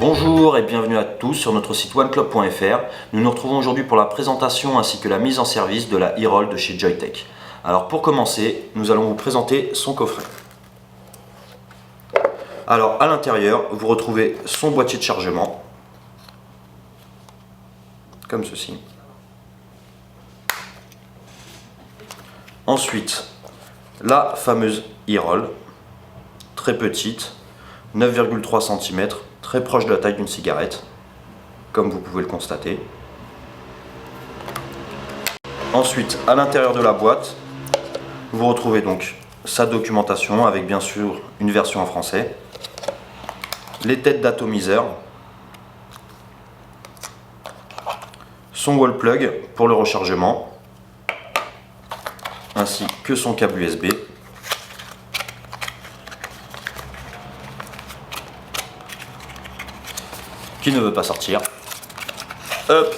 Bonjour et bienvenue à tous sur notre site oneclub.fr. Nous nous retrouvons aujourd'hui pour la présentation ainsi que la mise en service de la e-roll de chez Joytech. Alors pour commencer, nous allons vous présenter son coffret. Alors à l'intérieur, vous retrouvez son boîtier de chargement, comme ceci. Ensuite, la fameuse e-roll, très petite, 9,3 cm, très proche de la taille d'une cigarette, comme vous pouvez le constater. Ensuite, à l'intérieur de la boîte, vous retrouvez donc sa documentation avec bien sûr une version en français, les têtes d'atomiseur, son wall plug pour le rechargement, ainsi que son câble USB, qui ne veut pas sortir. Hop.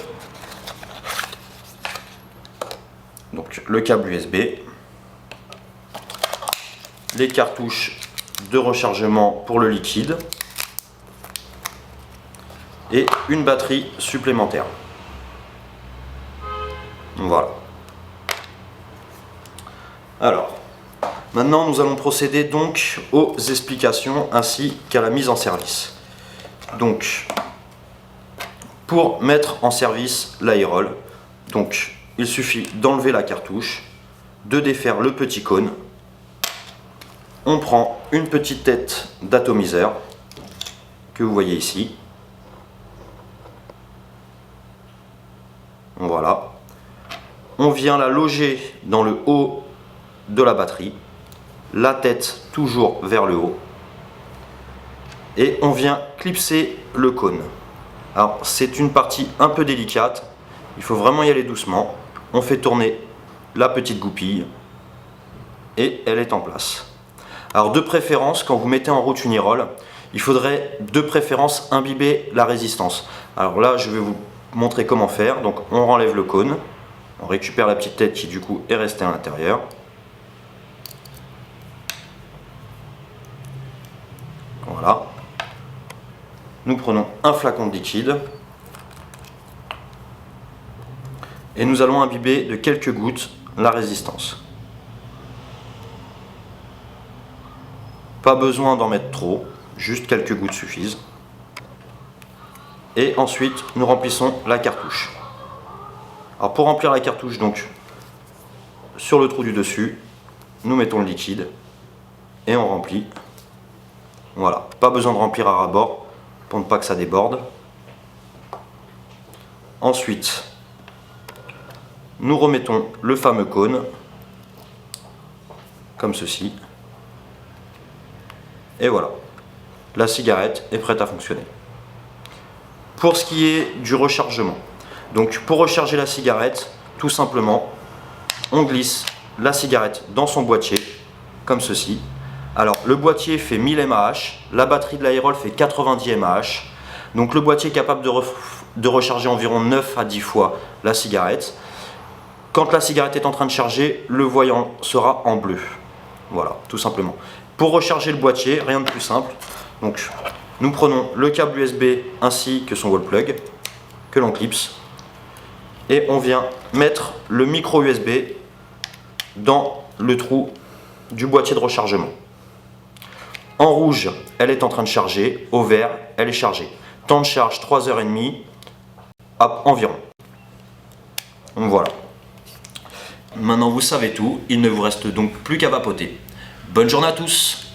Donc le câble USB, les cartouches de rechargement pour le liquide et une batterie supplémentaire. Voilà. Alors, maintenant nous allons procéder donc aux explications ainsi qu'à la mise en service. Donc, pour mettre en service la e-roll, donc il suffit d'enlever la cartouche, de défaire le petit cône. On prend une petite tête d'atomiseur que vous voyez ici. Voilà. On vient la loger dans le haut de la batterie, la tête toujours vers le haut, et on vient clipser le cône. Alors c'est une partie un peu délicate, il faut vraiment y aller doucement. On fait tourner la petite goupille et elle est en place. Alors de préférence, quand vous mettez en route une e-roll, il faudrait de préférence imbiber la résistance. Alors là je vais vous montrer comment faire. Donc on enlève le cône, on récupère la petite tête qui du coup est restée à l'intérieur. Voilà. Nous prenons un flacon de liquide et nous allons imbiber de quelques gouttes la résistance. Pas besoin d'en mettre trop, juste quelques gouttes suffisent. Et ensuite nous remplissons la cartouche. Alors pour remplir la cartouche, donc sur le trou du dessus, nous mettons le liquide et on remplit. Voilà, pas besoin de remplir à ras-bord pour ne pas que ça déborde. Ensuite, nous remettons le fameux cône, comme ceci. Et voilà, la cigarette est prête à fonctionner. Pour ce qui est du rechargement, donc pour recharger la cigarette, tout simplement, on glisse la cigarette dans son boîtier, comme ceci. Alors le boîtier fait 1000 mAh, la batterie de la e-roll fait 90 mAh, donc le boîtier est capable de recharger environ 9 à 10 fois la cigarette. Quand la cigarette est en train de charger, le voyant sera en bleu. Voilà, tout simplement. Pour recharger le boîtier, rien de plus simple. Donc nous prenons le câble USB ainsi que son wall plug, que l'on clipse, et on vient mettre le micro USB dans le trou du boîtier de rechargement. En rouge, elle est en train de charger. Au vert, elle est chargée. Temps de charge 3h30 environ. Voilà. Maintenant vous savez tout, il ne vous reste donc plus qu'à vapoter. Bonne journée à tous!